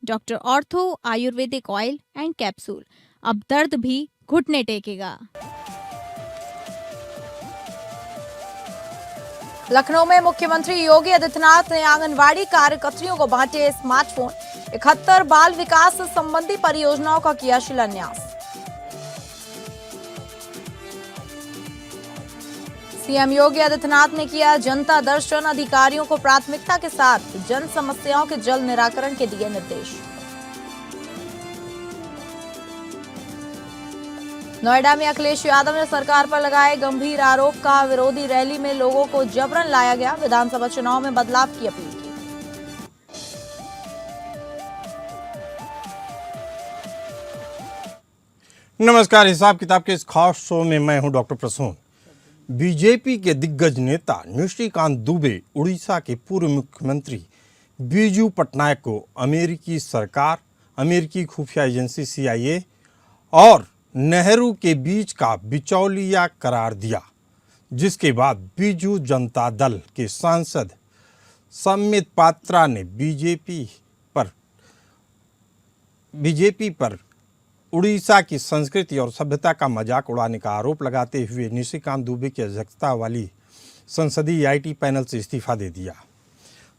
Doctor ortho Ayurvedic oil and capsule. अब दर्द भी घुटने टेकेगा। लखनऊ में मुख्यमंत्री योगी आदित्यनाथ ने आंगनवाड़ी कार्यकर्तियों को बांटे स्मार्टफोन। 71 बाल विकास संबंधी परियोजनाओं का किया शिलान्यास। सीएम योगी आदित्यनाथ ने किया जनता दर्शन। अधिकारियों को प्राथमिकता के साथ जन समस्याओं के जल्द निराकरण के दिए निर्देश। नोएडा में अखिलेश यादव ने सरकार पर लगाए गंभीर आरोप का विरोधी रैली में लोगों को जबरन लाया गया। विधानसभा चुनाव में बदलाव की अपील की। नमस्कार, हिसाब किताब के इस खास शो में मैं हूं डॉक्टर प्रसून। बीजेपी के दिग्गज नेता निशिकांत दुबे उड़ीसा के पूर्व मुख्यमंत्री बीजू पटनायक को अमेरिकी सरकार, अमेरिकी खुफिया एजेंसी CIA और नेहरू के बीच का बिचौलिया करार दिया, जिसके बाद बीजू जनता दल के सांसद सम्मित पात्रा ने बीजेपी पर उड़ीसा की संस्कृति और सभ्यता का मजाक उड़ाने का आरोप लगाते हुए निशिकांत दुबे की अध्यक्षता वाली संसदीय IT पैनल से इस्तीफा दे दिया।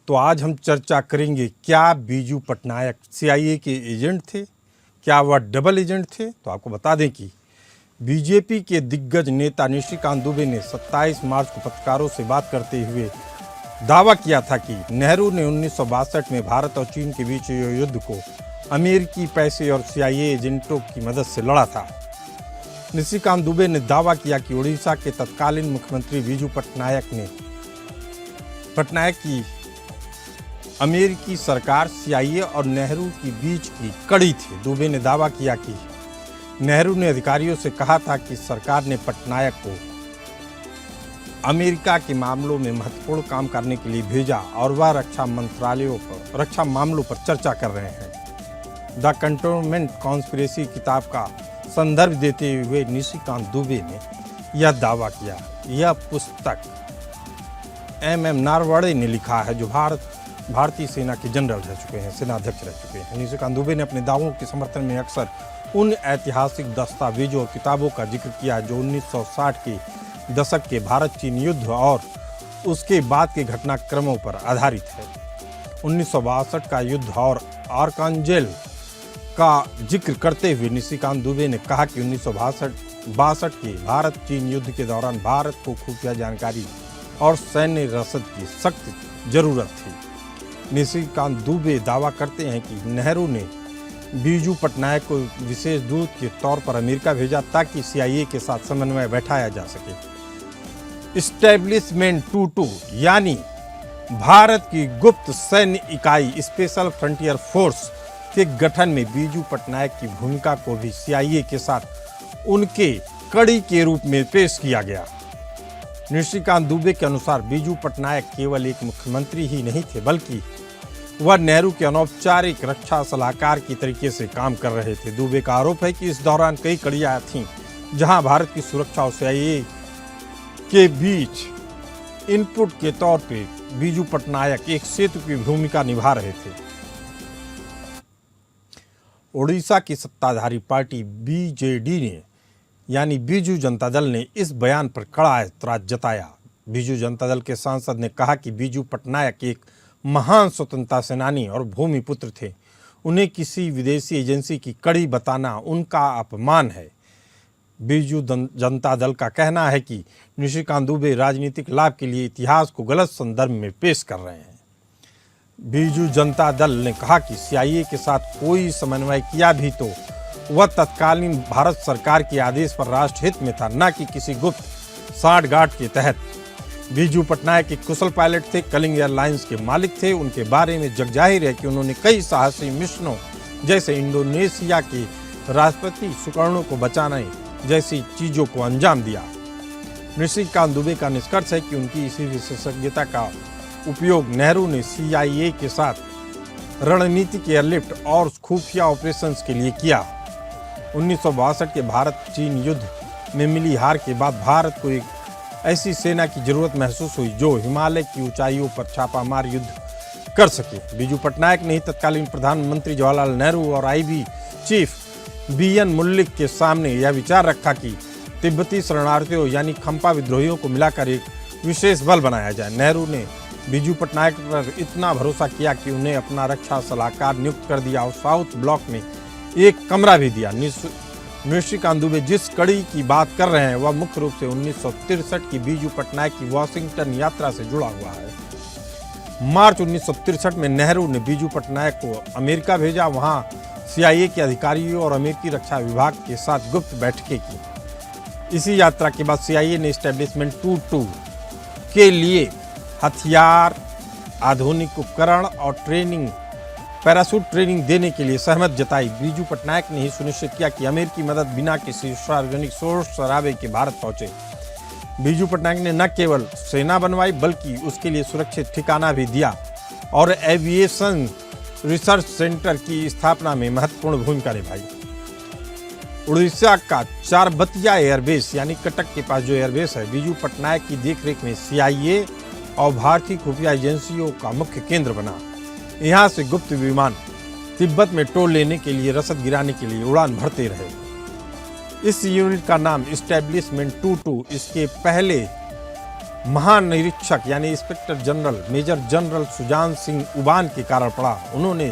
तो आज हम चर्चा करेंगे, क्या बीजू पटनायक CIA के एजेंट थे, क्या वह डबल एजेंट थे। तो आपको बता दें कि बीजेपी के दिग्गज नेता निशिकांत दुबे ने 27 मार्च को पत्रकारों से बात करते हुए दावा किया था कि नेहरू ने 1962 में भारत और चीन के बीच युद्ध को अमेरिकी पैसे और CIA एजेंटों की मदद से लड़ा था। निशिकांत दुबे ने दावा किया कि उड़ीसा के तत्कालीन मुख्यमंत्री बीजू पटनायक की अमेरिकी सरकार CIA और नेहरू के बीच की कड़ी थी। दुबे ने दावा किया कि नेहरू ने अधिकारियों से कहा था कि सरकार ने पटनायक को अमेरिका के मामलों में महत्वपूर्ण काम करने के लिए भेजा और वह रक्षा मामलों पर चर्चा कर रहे हैं। द कंटोनमेंट कॉन्स्पिरेसी किताब का संदर्भ देते हुए निशिकांत दुबे ने यह दावा किया। यह पुस्तक MM नारवणे ने लिखा है, जो भारतीय सेना के जनरल रह चुके हैं, सेनाध्यक्ष रह चुके हैं। निशिकांत दुबे ने अपने दावों के समर्थन में अक्सर उन ऐतिहासिक दस्तावेजों और किताबों का जिक्र किया जो 1960 के दशक के भारत चीन युद्ध और उसके बाद के घटनाक्रमों पर आधारित है। 1962 का युद्ध और आर्कांजेल का जिक्र करते हुए निशिकांत दुबे ने कहा कि 1962 के भारत चीन युद्ध के दौरान भारत को खुफिया जानकारी और सैन्य रसद की सख्त जरूरत थी। निशिकांत दुबे दावा करते हैं कि नेहरू ने बीजू पटनायक को विशेष दूत के तौर पर अमेरिका भेजा ताकि CIA के साथ समन्वय बैठाया जा सके। इस्टेब्लिशमेंट 22 यानी भारत की गुप्त सैन्य इकाई स्पेशल फ्रंटियर फोर्स के गठन में बीजू पटनायक की भूमिका को भी CIA के साथ उनके कड़ी के रूप में पेश किया गया। निशिकांत दुबे के अनुसार बीजू पटनायक केवल एक मुख्यमंत्री ही नहीं थे, बल्कि वह नेहरू के अनौपचारिक रक्षा सलाहकार की तरीके से काम कर रहे थे। दुबे का आरोप है कि इस दौरान कई कड़ियां थीं जहां भारत की सुरक्षा और CIA के बीच इनपुट के तौर पे बीजू पटनायक एक सेतु की भूमिका निभा रहे थे। उड़ीसा की सत्ताधारी पार्टी BJD ने यानी बीजू जनता दल ने इस बयान पर कड़ा ऐतराज जताया। बीजू जनता दल के सांसद ने कहा कि बीजू पटनायक एक महान स्वतंत्रता सेनानी और भूमिपुत्र थे। उन्हें किसी विदेशी एजेंसी की कड़ी बताना उनका अपमान है। बीजू जनता दल का कहना है कि निशिकांत दुबे राजनीतिक लाभ के लिए इतिहास को गलत संदर्भ में पेश कर रहे हैं। बीजू जनता दल ने कहा कि CIA के साथ कोई समन्वय किया भी तो वह तत्कालीन भारत सरकार के आदेश पर राष्ट्रहित में था, न कि किसी गुप्त साठगांठ के तहत। बीजू पटनायक एक कुशल पायलट थे, कलिंग एयरलाइंस के मालिक थे। उनके बारे में जगजाहिर है कि उन्होंने कई साहसी मिशनों जैसे इंडोनेशिया के राष्ट्रपति सुकर्णो को बचाने जैसी चीजों को अंजाम दिया। निशिकांत दुबे का निष्कर्ष है कि उनकी इसी विशेषज्ञता का उपयोग नेहरू ने CIA के साथ रणनीतिक एयरलिफ्ट और खुफिया ऑपरेशंस के लिए किया। 1962 के भारत चीन युद्ध में मिली हार के बाद भारत को एक ऐसी सेना की जरूरत महसूस हुई जो हिमालय की ऊंचाइयों पर छापामार युद्ध कर सके। बीजू पटनायक ने ही तत्कालीन प्रधानमंत्री जवाहरलाल नेहरू और आईबी चीफ बीएन मुल्लिक के सामने यह विचार रखा कि तिब्बती शरणार्थियों यानी खंपा विद्रोहियों को मिलाकर एक विशेष बल बनाया जाए। नेहरू ने बीजू पटनायक पर इतना भरोसा किया कि उन्हें अपना रक्षा सलाहकार नियुक्त कर दिया और साउथ ब्लॉक में एक कमरा भी दिया। निशिकांत दुबे जिस कड़ी की बात कर रहे हैं वह मुख्य रूप से 1963 की बीजू पटनायक की वॉशिंगटन यात्रा से जुड़ा हुआ है। मार्च 1963 में नेहरू ने बीजू पटनायक को अमेरिका भेजा। वहां CIA के अधिकारियों और अमेरिकी रक्षा विभाग के साथ गुप्त बैठकें की। इसी यात्रा के बाद CIA ने एस्टेब्लिशमेंट 22 के लिए हथियार, आधुनिक उपकरण और पैराशूट ट्रेनिंग देने के लिए सहमत जताई। बीजू पटनायक ने ही सुनिश्चित किया कि अमेरिकी मदद बिना किसी सार्वजनिक शोर शराबे के भारत पहुंचे। बीजू पटनायक ने न केवल सेना बनवाई बल्कि उसके लिए सुरक्षित ठिकाना भी दिया और एविएशन रिसर्च सेंटर की स्थापना में महत्वपूर्ण भूमिका निभाई। उड़ीसा का चारबतिया एयरबेस यानी कटक के पास जो एयरबेस है, बीजू पटनायक की देखरेख में CIA और भारतीय खुफिया एजेंसियों का मुख्य केंद्र बना। यहाँ से गुप्त विमान तिब्बत में टोल लेने के लिए, रसद गिराने के लिए उड़ान भरते रहे। इस यूनिट का नाम एस्टेब्लिशमेंट 22 इसके पहले महानिरीक्षक यानी inspector general major general Sujan Singh Uban के कारण पड़ा। उन्होंने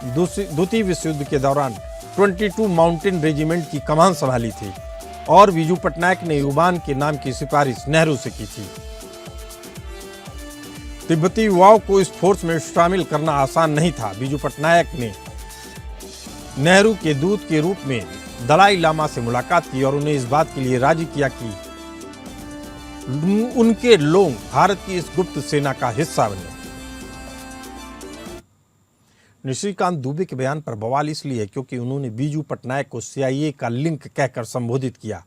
द्वितीय विश्व युद्ध के दौरान 22 माउंटेन रेजिमेंट की कमान संभाली थी और बीजू पटनायक ने उबान के नाम की सिफारिश नेहरू से की थी। तिब्बती युवाओं को इस फोर्स में शामिल करना आसान नहीं था। बीजू पटनायक ने नेहरू के दूत के रूप में दलाई लामा से मुलाकात की और उन्हें इस बात के लिए राजी किया कि उनके लोग भारत की इस गुप्त सेना का हिस्सा बने। निशिकांत दुबे के बयान पर बवाल इसलिए क्योंकि उन्होंने बीजू पटनायक को CIA का लिंक कहकर संबोधित किया,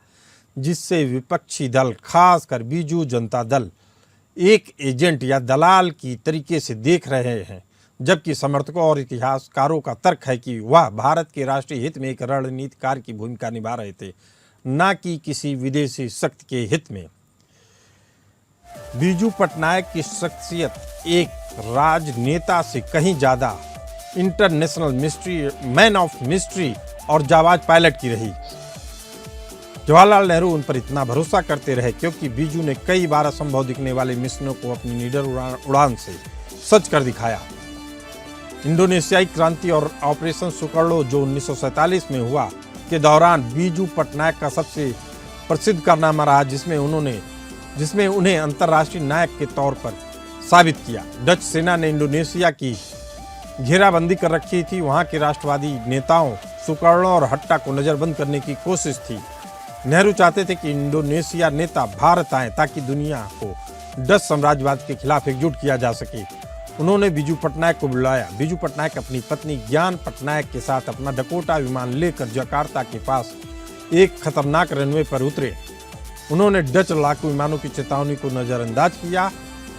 जिससे विपक्षी दल खासकर बीजू जनता दल एक एजेंट या दलाल की तरीके से देख रहे हैं, जबकि समर्थकों और इतिहासकारों का तर्क है कि वह भारत के राष्ट्रीय हित में एक रणनीतिकार की भूमिका निभा रहे थे, न कि किसी विदेशी शक्ति के हित में। बीजू पटनायक की शख्सियत एक राजनेता से कहीं ज्यादा इंटरनेशनल मैन ऑफ मिस्ट्री और जाबाज पायलट की रही। जवाहरलाल नेहरू उन पर इतना भरोसा करते रहे क्योंकि बीजू ने कई बार असंभव दिखने वाले मिशनों को अपनी निडर उड़ान से सच कर दिखाया। इंडोनेशियाई क्रांति और ऑपरेशन सुकर्णो जो 1947 में हुआ के दौरान बीजू पटनायक का सबसे प्रसिद्ध कारनामा रहा, जिसमें उन्हें अंतर्राष्ट्रीय नायक के तौर पर साबित किया। डच सेना ने इंडोनेशिया की घेराबंदी कर रखी थी। वहां के राष्ट्रवादी नेताओं सुकर्णो और हट्टा को नजरबंद करने की कोशिश थी। नेहरू चाहते थे कि इंडोनेशिया नेता भारत आए ताकि दुनिया को डच साम्राज्यवाद के खिलाफ एकजुट किया जा सके। उन्होंने बीजू पटनायक को बुलाया। बीजू पटनायक अपनी पत्नी ज्ञान पटनायक के साथ अपना डकोटा विमान लेकर जकार्ता के पास एक खतरनाक रनवे पर उतरे। उन्होंने डच लड़ाकू विमानों की चेतावनी को नजरअंदाज किया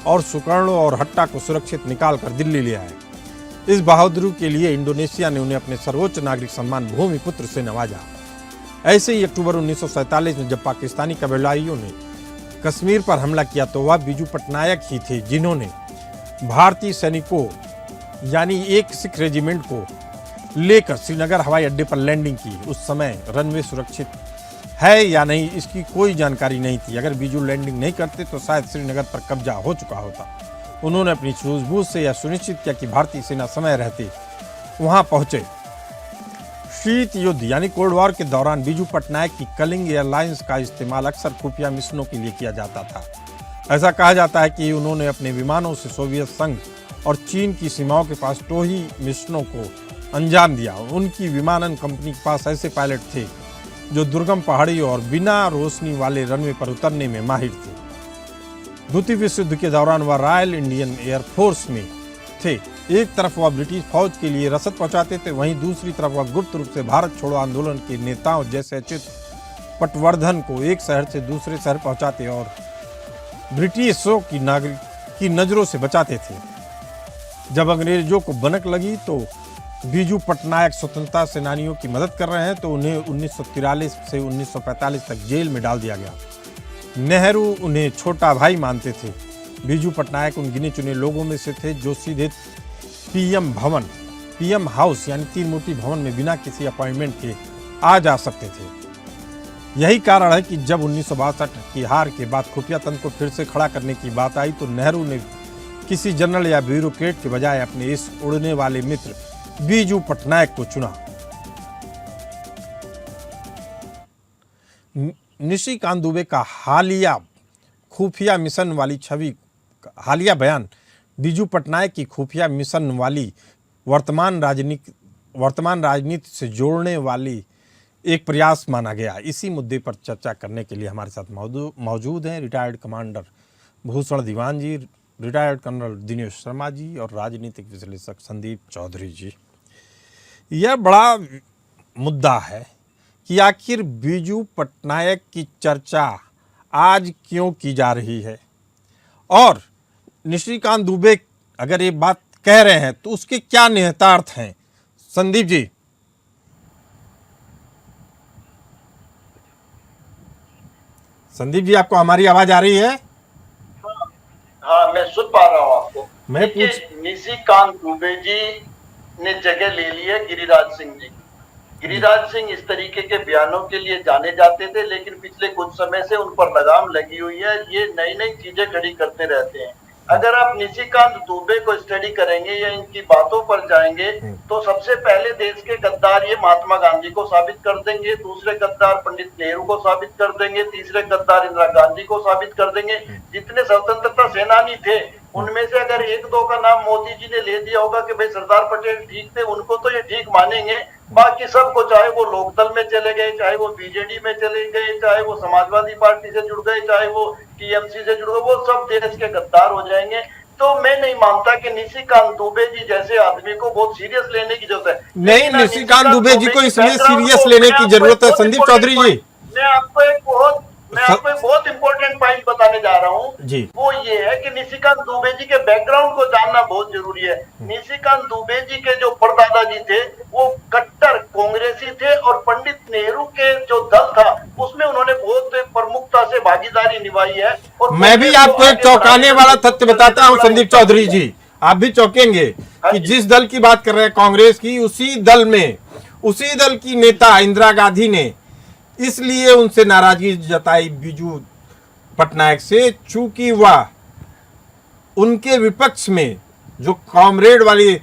और सुकर्णो और हट्टा को सुरक्षित निकालकर दिल्ली ले आए। इस बहादुरी के लिए इंडोनेशिया ने उन्हें अपने सर्वोच्च नागरिक सम्मान भूमिपुत्र से नवाजा। ऐसे ही अक्टूबर 1947 में जब पाकिस्तानी कबीलाइयों ने कश्मीर पर हमला किया तो वह बीजू पटनायक ही थे जिन्होंने भारतीय सैनिकों यानी एक सिख रेजिमेंट को लेकर श्रीनगर हवाई अड्डे पर लैंडिंग की। उस समय रनवे सुरक्षित है या नहीं इसकी कोई जानकारी नहीं थी। अगर बीजू लैंडिंग नहीं करते तो शायद श्रीनगर पर कब्जा हो चुका होता। उन्होंने अपनी सूझबूझ से यह सुनिश्चित किया कि भारतीय सेना समय रहते वहां पहुंचे। शीत युद्ध यानी कोल्ड वॉर के दौरान बीजू पटनायक की कलिंग एयरलाइंस का इस्तेमाल अक्सर खुफिया मिशनों के लिए किया जाता था। ऐसा कहा जाता है कि उन्होंने अपने विमानों से सोवियत संघ और चीन की सीमाओं के पास टोही मिशनों को अंजाम दिया। उनकी विमानन कंपनी के पास ऐसे पायलट थे जो दुर्गम पहाड़ियों और बिना रोशनी वाले रनवे पर उतरने में माहिर थे। द्वितीय विश्व युद्ध के दौरान वह रॉयल इंडियन एयरफोर्स में थे। एक तरफ वह ब्रिटिश फौज के लिए रसद पहुंचाते थे, वहीं दूसरी तरफ वह गुप्त रूप से भारत छोड़ो आंदोलन के नेताओं जैसे अच्युत पटवर्धन को एक शहर से दूसरे शहर पहुंचाते और ब्रिटिशों की नजरों से बचाते थे। जब अंग्रेजों को भनक लगी तो बीजू पटनायक स्वतंत्रता सेनानियों की मदद कर रहे हैं तो उन्हें 1943 से 1945 तक जेल में डाल दिया गया। नेहरू उन्हें छोटा भाई मानते थे। बीजू पटनायक उन गिने चुने लोगों में से थे जो सीधे पीएम हाउस यानी तीन मूर्ति भवन में बिना किसी अपॉइंटमेंट के आ जा सकते थे। यही कारण है कि जब 1962 की हार के बाद खुफिया तंत्र को फिर से खड़ा करने की बात आई तो नेहरू ने किसी जनरल या ब्यूरोक्रेट के बजाय अपने इस उड़ने वाले मित्र बीजू पटनायक को चुना। निशिकांत दुबे का हालिया खुफिया मिशन वाली छवि, हालिया बयान बीजू पटनायक की खुफिया मिशन वाली वर्तमान राजनीति से जोड़ने वाली एक प्रयास माना गया। इसी मुद्दे पर चर्चा करने के लिए हमारे साथ मौजूद हैं रिटायर्ड कमांडर भूषण दीवान जी, रिटायर्ड कर्नल दिनेश शर्मा जी और राजनीतिक विश्लेषक संदीप चौधरी जी। यह बड़ा मुद्दा है कि आखिर बीजू पटनायक की चर्चा आज क्यों की जा रही है और निशिकांत दुबे अगर ये बात कह रहे हैं तो उसके क्या निहितार्थ हैं। संदीप जी। संदीप जी, आपको हमारी आवाज आ रही है? हाँ, मैं सुन पा रहा हूँ आपको। मैं पूछ निशिकांत दुबे जी ने जगह ले ली है गिरिराज सिंह जी। गिरिराज सिंह इस तरीके के बयानों के लिए जाने जाते थे, लेकिन पिछले कुछ समय से उन पर लगाम लगी हुई है। ये नई नई चीजें खड़ी करते रहते हैं। अगर आप निशिकांत दुबे को स्टडी करेंगे या इनकी बातों पर जाएंगे तो सबसे पहले देश के गद्दार ये महात्मा गांधी को साबित कर देंगे, दूसरे गद्दार पंडित नेहरू को साबित कर देंगे, तीसरे गद्दार इंदिरा गांधी को साबित कर देंगे। जितने स्वतंत्रता सेनानी थे उनमें से अगर एक दो का नाम मोदी जी ने ले दिया होगा कि भाई सरदार पटेल ठीक थे, उनको तो ये ठीक मानेंगे। बाकी सबको, चाहे वो लोकदल में चले गए, चाहे वो बीजेडी में चले गए, चाहे वो समाजवादी पार्टी से जुड़ गए, चाहे वो टीएमसी से जुड़ गए, वो सब देश के गद्दार हो जाएंगे। तो मैं नहीं मानता कि निशिकांत दुबे जी जैसे आदमी को बहुत सीरियस लेने की जरूरत है। नहीं, निशिकांत दुबे जी को इसलिए सीरियस लेने की जरूरत है संदीप चौधरी जी। मैं आपको एक बहुत इंपॉर्टेंट पॉइंट बताने जा रहा हूँ। वो ये है कि निशिकांत दुबे जी के बैकग्राउंड को जानना बहुत जरूरी है। निशिकांत दुबे जी के जो परदादा जी थे वो कट्टर कांग्रेसी थे और पंडित नेहरू के जो दल था उसमें उन्होंने बहुत प्रमुखता से भागीदारी निभाई है। और मैं भी आपको एक चौंकाने वाला तथ्य बताता हूँ संदीप चौधरी जी, आप भी चौंकेंगे कि जिस दल की बात कर रहे हैं कांग्रेस की, उसी दल की नेता इंदिरा गांधी ने इसलिए उनसे नाराजगी जताई बीजू पटनायक से, चूंकि वह उनके विपक्ष में जो कॉमरेड वाली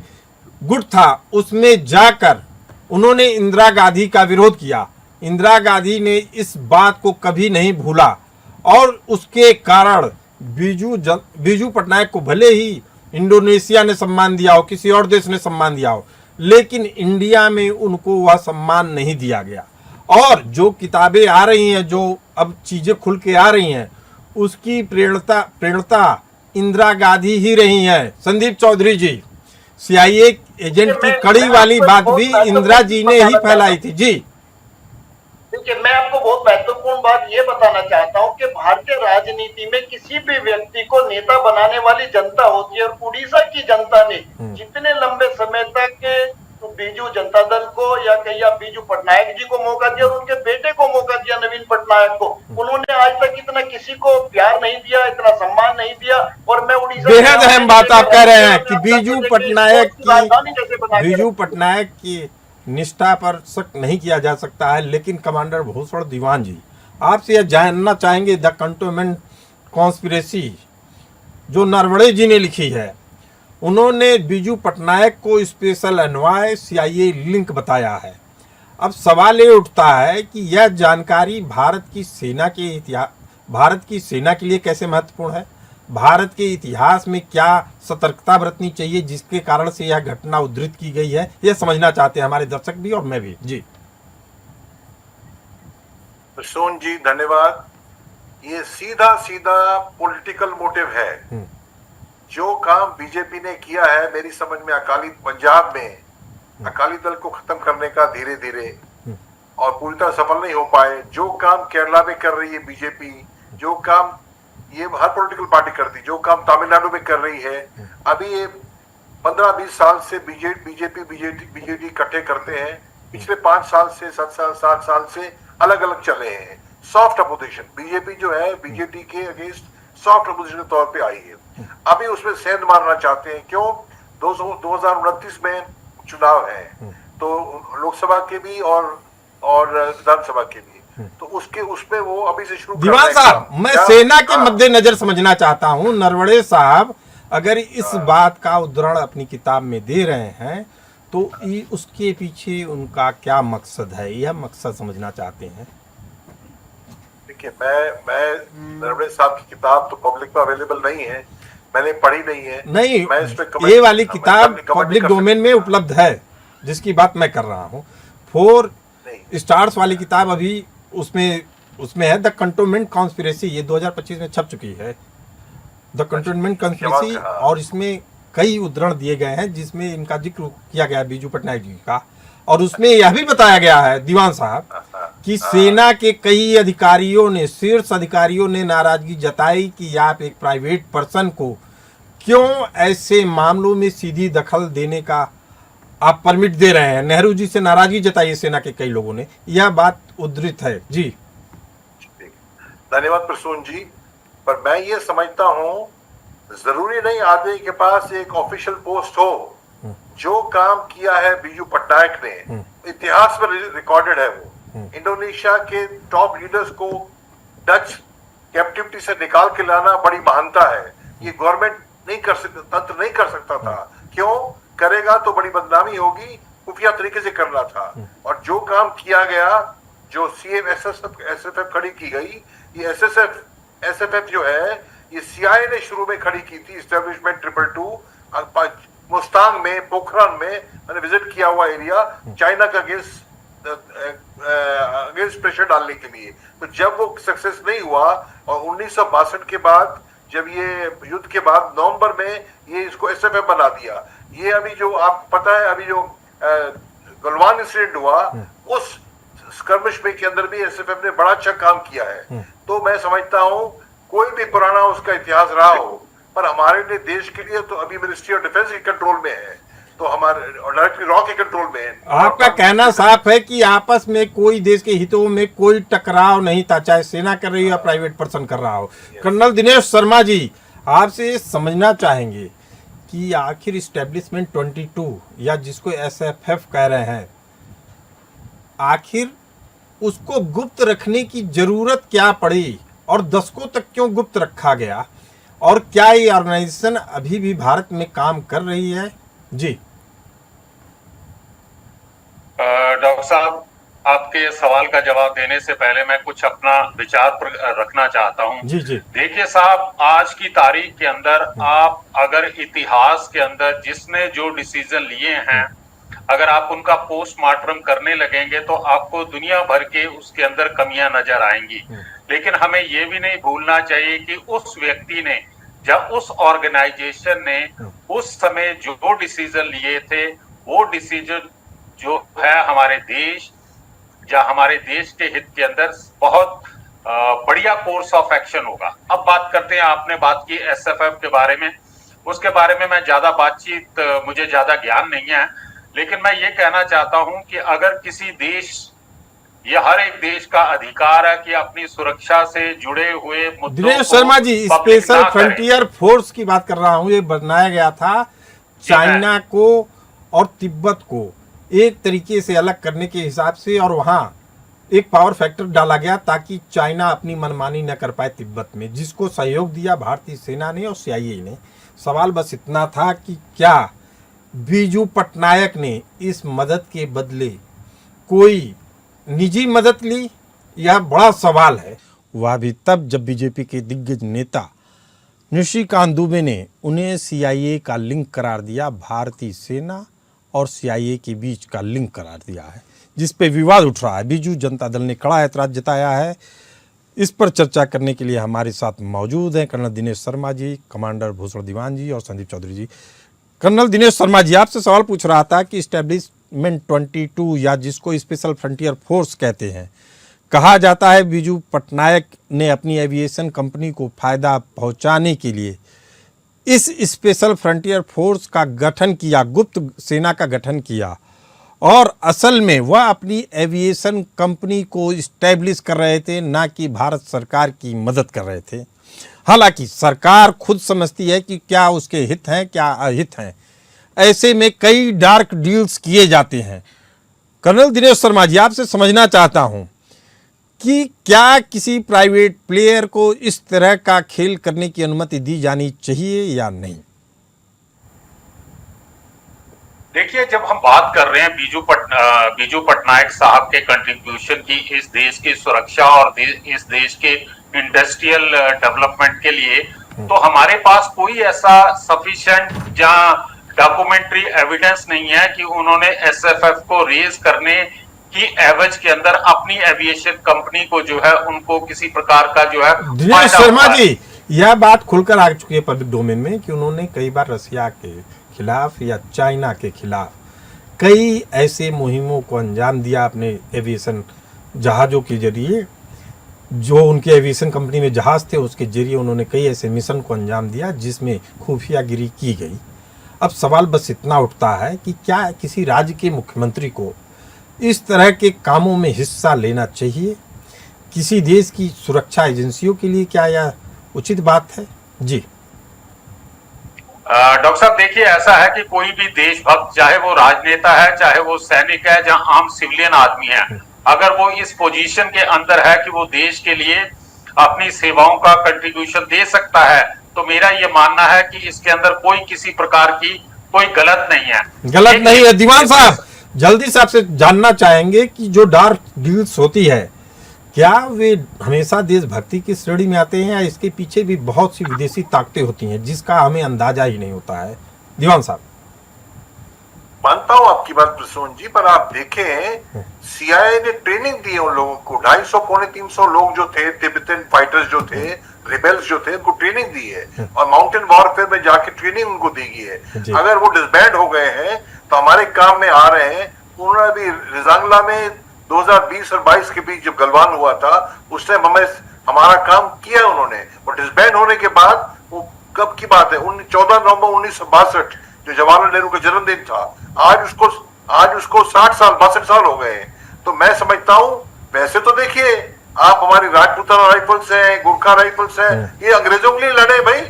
गुट था उसमें जाकर उन्होंने इंदिरा गांधी का विरोध किया। इंदिरा गांधी ने इस बात को कभी नहीं भूला और उसके कारण बीजू पटनायक को भले ही इंडोनेशिया ने सम्मान दिया हो, किसी और देश ने सम्मान दिया हो, लेकिन इंडिया में उनको वह सम्मान नहीं दिया गया। और जो किताबें आ रही हैं, जो अब चीजें खुल के आ रही हैं, उसकी प्रेरणा इंदिरा गांधी ही रही है। संदीप चौधरी जी, सीआईए एजेंट की कड़ी वाली बात भी इंदिरा जी ने ही फैलाई थी। जी देखिए, मैं आपको बहुत महत्वपूर्ण बात ये बताना चाहता हूँ कि भारतीय राजनीति में किसी भी व्यक्ति को नेता बनाने वाली जनता होती है और उड़ीसा की जनता ने जितने लंबे समय तक बीजू जनता दल को या कहिए बीजू पटनायक जी को मौका दिया और उनके बेटे को मौका दिया नवीन पटनायक को, उन्होंने आज तक इतना किसी को प्यार नहीं दिया, इतना सम्मान नहीं दिया। और मैं उड़ीसा बेहद अहम बात आप कह रहे हैं कि बीजू पटनायक की निष्ठा पर शक नहीं किया जा सकता है, लेकिन कमांडर भूषण दीवान जी, आपसे यह जानना चाहेंगे द कंटोनमेंट कॉन्स्पिरेसी जो नरवणे जी ने लिखी है, उन्होंने बीजू पटनायक को स्पेशल एनवाय सीआईए लिंक बताया है। अब सवाल ये उठता है कि यह जानकारी भारत की सेना के लिए कैसे महत्वपूर्ण है, भारत के इतिहास में क्या सतर्कता बरतनी चाहिए जिसके कारण से यह घटना उद्धृत की गई है, यह समझना चाहते हैं हमारे दर्शक भी और मैं भी। जी सोन जी, धन्यवाद। ये सीधा पॉलिटिकल मोटिव है। जो काम बीजेपी ने किया है, मेरी समझ में पंजाब में अकाली दल को खत्म करने का धीरे धीरे और पूरी तरह सफल नहीं हो पाए, जो काम केरला में कर रही है बीजेपी, जो काम ये हर पॉलिटिकल पार्टी करती, जो काम तमिलनाडु में कर रही है, अभी ये 15-20 साल से बीजेडी इकट्ठे करते हैं। पिछले 5 साल से 7 साल से अलग अलग चले हैं। सॉफ्ट अपोजिशन बीजेपी जो है बीजेडी के अगेंस्ट सॉफ्ट अपोजिशन के तौर पे आई है। अभी उसमें सेंध मारना चाहते हैं। क्यों? 2029 में चुनाव है, तो लोकसभा के भी और विधानसभा के भी, तो उसमें वो अभी से शुरू दीवान साहब, मैं सेना के मद्देनजर समझना चाहता हूं, नरवणे साहब अगर इस बात का उद्धरण अपनी किताब में दे रहे हैं तो उसके पीछे उनका क्या मकसद है, यह मकसद समझना चाहते हैं। देखिए, मैं नरवणे साहब की किताब तो पब्लिक में अवेलेबल नहीं है, मैंने पढ़ी नहीं है। नहीं, मैं इस पे ये वाली किताब पब्लिक डोमेन में उपलब्ध है जिसकी बात मैं कर रहा हूँ। 4 स्टार्स वाली किताब अभी उसमें है द कंटोनमेंट कॉन्स्पिरेसी, ये 2025 में छप चुकी है, द कंटोनमेंट कॉन्स्पिरेसी, और इसमें कई उद्धरण दिए गए हैं जिसमें इनका जिक्र किया गया है बीजू पटनायक जी का, और उसमें यह भी बताया गया है दीवान साहब कि सेना के कई अधिकारियों ने, शीर्ष अधिकारियों ने नाराजगी जताई कि आप एक प्राइवेट पर्सन को क्यों ऐसे मामलों में सीधी दखल देने का आप परमिट दे रहे हैं। नेहरू जी से नाराजगी जताई सेना के कई लोगों ने, यह बात उद्धृत है जी। धन्यवाद प्रसून जी, पर मैं ये समझता हूँ जरूरी नहीं आदमी के पास एक ऑफिशियल पोस्ट हो। जो काम किया है बीजू पटनायक ने इतिहास में रिकॉर्डेड है। वो इंडोनेशिया के टॉप लीडर्स को डच कैप्टिविटी से निकाल के लाना बड़ी महानता है। ये गवर्नमेंट नहीं कर सकता, तंत्र नहीं कर सकता था। क्यों करेगा तो बड़ी बदनामी होगी, खुफिया तरीके से करना था। और जो काम किया गया, जो SFF खड़ी की गई, ये SFF जो है ये CIA ने शुरू में खड़ी की थी, एस्टेब्लिशमेंट 222 मुस्तांग में, पोखरान में मैंने विजिट किया हुआ एरिया, चाइना का अगेंस्ट प्रेशर डालने के लिए। तो जब वो सक्सेस नहीं हुआ और 1962 के बाद, जब ये युद्ध के बाद नवंबर में ये इसको SFF बना दिया। ये अभी जो आप पता है, अभी जो गलवान इंसिडेंट हुआ, उस स्कर्मिश में के अंदर भी SFF ने बड़ा अच्छा काम किया है। तो मैं समझता हूँ कोई भी पुराना उसका इतिहास रहा हो, पर हमारे लिए देश के लिए तो अभी मिनिस्ट्री ऑफ डिफेंस के कंट्रोल में है, तो हमारे डायरेक्टली रॉ के कंट्रोल में है। आपका कहना साफ है कि आपस में कोई देश के हितों में कोई टकराव नहीं था, चाहे सेना कर रही हो या प्राइवेट पर्सन कर रहा हो। कर्नल दिनेश शर्मा जी, आपसे समझना चाहेंगे कि आखिर इस्टेब्लिशमेंट 22 या जिसको SFF कह रहे हैं, आखिर उसको गुप्त रखने की जरूरत क्या पड़ी और दशकों तक क्यों गुप्त रखा गया, और क्या ये ऑर्गेनाइजेशन अभी भी भारत में काम कर रही है? जी डॉक्टर साहब, आपके सवाल का जवाब देने से पहले मैं कुछ अपना विचार रखना चाहता हूं। जी जी। देखिए साहब, आज की तारीख के अंदर आप अगर इतिहास के अंदर जिसने जो डिसीजन लिए हैं, अगर आप उनका पोस्टमार्टम करने लगेंगे तो आपको दुनिया भर के उसके अंदर कमियां नजर आएंगी। लेकिन हमें ये भी नहीं भूलना चाहिए कि उस व्यक्ति ने, जब उस ऑर्गेनाइजेशन ने उस समय जो डिसीजन लिए थे, वो डिसीजन जो है हमारे देश या हमारे देश के हित के अंदर बहुत बढ़िया कोर्स ऑफ एक्शन होगा। अब बात करते हैं, आपने बात की SFF के बारे में, उसके बारे में मैं ज्यादा बातचीत, मुझे ज्यादा ज्ञान नहीं है, लेकिन मैं ये कहना चाहता हूं कि अगर किसी देश, ये हर एक देश का अधिकार है कि अपनी सुरक्षा से जुड़े हुए मुद्दों Dinesh Sharma ji, special frontier force की बात कर रहा हूं, ये बनाया गया था चाइना को और तिब्बत को एक तरीके से अलग करने के हिसाब से, और वहां एक पावर फैक्टर डाला गया ताकि चाइना अपनी मनमानी न कर पाए तिब्बत में, जिसको सहयोग दिया भारतीय सेना ने और CIA ने। सवाल बस इतना था कि क्या बीजू पटनायक ने इस मदद के बदले कोई निजी मदद ली, यह बड़ा सवाल है। वह भी तब जब बीजेपी के दिग्गज नेता निशिकांत दुबे ने उन्हें CIA का लिंक करार दिया, भारतीय सेना और CIA के बीच का लिंक करार दिया है, जिस पे विवाद उठ रहा है। बीजू जनता दल ने कड़ा ऐतराज जताया है। इस पर चर्चा करने के लिए हमारे साथ मौजूद हैं कर्नल दिनेश शर्मा जी, कमांडर भूषण दीवान जी और संदीप चौधरी जी। कर्नल दिनेश शर्मा जी, आपसे सवाल पूछ रहा था कि इस्टेब्लिशमेंट 22 या जिसको स्पेशल फ्रंटियर फोर्स कहते हैं, कहा जाता है बीजू पटनायक ने अपनी एविएशन कंपनी को फायदा पहुंचाने के लिए इस स्पेशल फ्रंटियर फोर्स का गठन किया, गुप्त सेना का गठन किया, और असल में वह अपनी एविएशन कंपनी को इस्टेब्लिश कर रहे थे, ना कि भारत सरकार की मदद कर रहे थे। हालांकि सरकार खुद समझती है कि क्या उसके हित हैं, क्या अहित हैं। ऐसे में कई डार्क डील्स किए जाते हैं। कर्नल दिनेश शर्मा जी, आपसे समझना चाहता हूं कि क्या किसी प्राइवेट प्लेयर को इस तरह का खेल करने की अनुमति दी जानी चाहिए या नहीं? देखिए, जब हम बात कर रहे हैं बीजू पटनायक साहब के कंट्रीब्यूशन की इस देश की सुरक्षा और इस देश के इंडस्ट्रियल डेवलपमेंट के लिए, तो हमारे पास कोई ऐसा सफिशिएंट जहां डॉक्यूमेंट्री एविडेंस नहीं है कि उन्होंने एसएफएफ को रेज करने की एवज के अंदर अपनी एविएशन कंपनी को जो है उनको किसी प्रकार का जो है दिनेश शर्मा जी, यह बात खुलकर आ चुकी है पब्लिक डोमेन में कि उन्होंने कई बार रसिया के खिलाफ या चाइना के खिलाफ कई ऐसे मुहिमों को अंजाम दिया अपने एविएशन जहाज़ों के जरिए। जो उनके एविएशन कंपनी में जहाज़ थे उसके जरिए उन्होंने कई ऐसे मिशन को अंजाम दिया जिसमें खुफियागिरी की गई। अब सवाल बस इतना उठता है कि क्या किसी राज्य के मुख्यमंत्री को इस तरह के कामों में हिस्सा लेना चाहिए? किसी देश की सुरक्षा एजेंसियों के लिए क्या यह उचित बात है? जी डॉक्टर साहब, देखिए, ऐसा है कि कोई भी देशभक्त, चाहे वो राजनेता है, चाहे वो सैनिक है, जहां आम सिविलियन आदमी है, अगर वो इस पोजीशन के अंदर है कि वो देश के लिए अपनी सेवाओं का कंट्रीब्यूशन दे सकता है, तो मेरा ये मानना है कि इसके अंदर कोई किसी प्रकार की कोई गलत नहीं है। गलत नहीं है। दीवान साहब, जल्दी से आपसे जानना चाहेंगे कि जो डार्क डील्स होती है, क्या वे हमेशा देशभक्ति की श्रेणी में आते हैं या इसके पीछे भी बहुत सी विदेशी ताकतें होती हैं जिसका हमें अंदाजा ही नहीं होता है? दीवान साहब। मानता हूं आपकी बात प्रसून जी, पर आप देखें सीआईए ने ट्रेनिंग दी है उन लोगों को। 250 पौने 300 लोग जो थे, तिब्बतन फाइटर्स जो थे, रिबेल्स जो थे, उनको ट्रेनिंग दी है और माउंटेन वॉरफेयर में जाके ट्रेनिंग उनको दी गई है। अगर वो डिसबैंड हो गए हैं तो हमारे काम में आ रहे हैं। उन्होंने अभी रिजांगला में 2020 और 22 के बीच जब गलवान हुआ था उस टाइम हमारा काम किया उन्होंने। और डिसबैंड होने के बाद, वो कब की बात है, 14 नवंबर 1962 जो जवाहरलाल नेहरू का जन्मदिन था, आज उसको 60 साल 62 साल हो गए हैं। तो मैं समझता हूं, वैसे तो देखिए आप हमारी राजपूताना राइफल्स हैं, गुरखा राइफल्स हैं, ये अंग्रेजों के लिए लड़े भाई,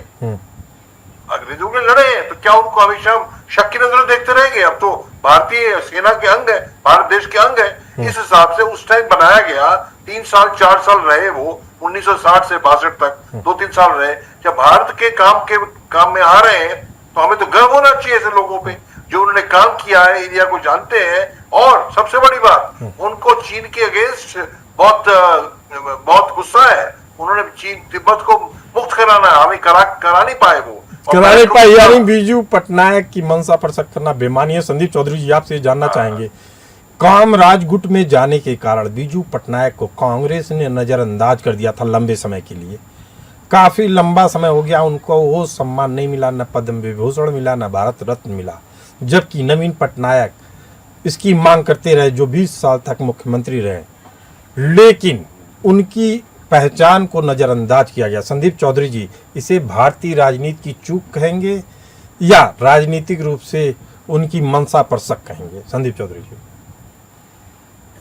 अंग्रेजों के लिए लड़े हैं, तो क्या उनको हमेशा हम शक की नजर देखते रहेंगे? अब तो भारतीय सेना के अंग है, भारत देश के अंग है। इस हिसाब से उस टाइम बनाया गया, 3 साल 4 साल रहे वो, 1960 से 62 तक 2-3 साल रहे। जब भारत के काम में आ रहे हैं तो हमें तो गर्व होना चाहिए ऐसे लोगों पे जो उन्होंने काम किया है, एरिया को जानते हैं। और सबसे बड़ी बात, उनको चीन के अगेंस्ट बहुत गुस्सा है। उन्होंने चीन तिब्बत को मुक्त कराना है, हमें करा नहीं पाए वो। कराने पाए, यानी बीजू पटनायक की मंशा पर शक करना बेमानी है। संदीप चौधरी जी, आपसे जानना चाहेंगे, कामराज गुट में जाने के कारण बीजू पटनायक को कांग्रेस ने नजरअंदाज कर दिया था लंबे समय के लिए। काफी लंबा समय हो गया, उनको वो सम्मान नहीं मिला, न पद्म विभूषण मिला, न भारत रत्न मिला, जबकि नवीन पटनायक इसकी मांग करते रहे जो 20 साल तक मुख्यमंत्री रहे, लेकिन उनकी पहचान को नजरअंदाज किया गया। संदीप चौधरी जी, इसे भारतीय राजनीति की चूक कहेंगे या राजनीतिक रूप से उनकी मंशा पर शक कहेंगे? संदीप चौधरी जी।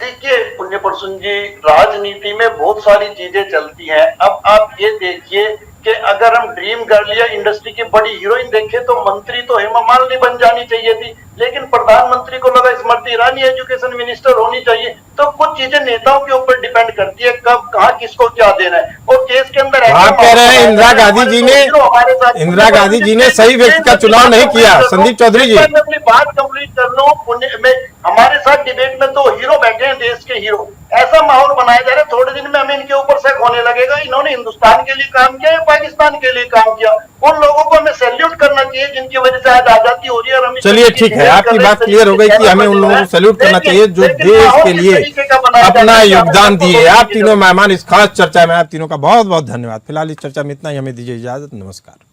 देखिए पुण्य प्रसून जी, राजनीति में बहुत सारी चीजें चलती हैं। अब आप ये देखिए कि अगर हम ड्रीम गर्ल या इंडस्ट्री की बड़ी हीरोइन देखें तो मंत्री तो हेमा मालिनी बन जानी चाहिए थी, लेकिन प्रधानमंत्री को लगा स्मृति ईरानी एजुकेशन मिनिस्टर होनी चाहिए। तो कुछ चीजें नेताओं के ऊपर डिपेंड करती है कब कहाँ किसको क्या देना है। और केस के अंदर आप कह रहे हैं इंदिरा गांधी जी ने सही व्यक्ति का चुनाव नहीं किया। संदीप चौधरी जी, मैं अपनी बात कंप्लीट कर लूं। हमारे साथ डिबेट में 2 हीरो बैठे हैं, देश के हीरो। ऐसा माहौल बनाया जा रहा है, थोड़े दिन में हमें इनके ऊपर शक होने लगेगा इन्होंने हिंदुस्तान के लिए काम किया या पाकिस्तान के लिए काम किया। उन लोगों को हमें सैल्यूट करना चाहिए जिनकी वजह से आज आजादी हो रही है। और हम चलिए ठीक है, आपकी बात क्लियर हो गई कि हमें उन लोगों को सैल्यूट करना चाहिए जो देश के लिए अपना योगदान दिए। आप तीनों मेहमान इस खास चर्चा में, आप तीनों का बहुत बहुत धन्यवाद। फिलहाल इस चर्चा में इतना ही, हमें दीजिए इजाजत। नमस्कार।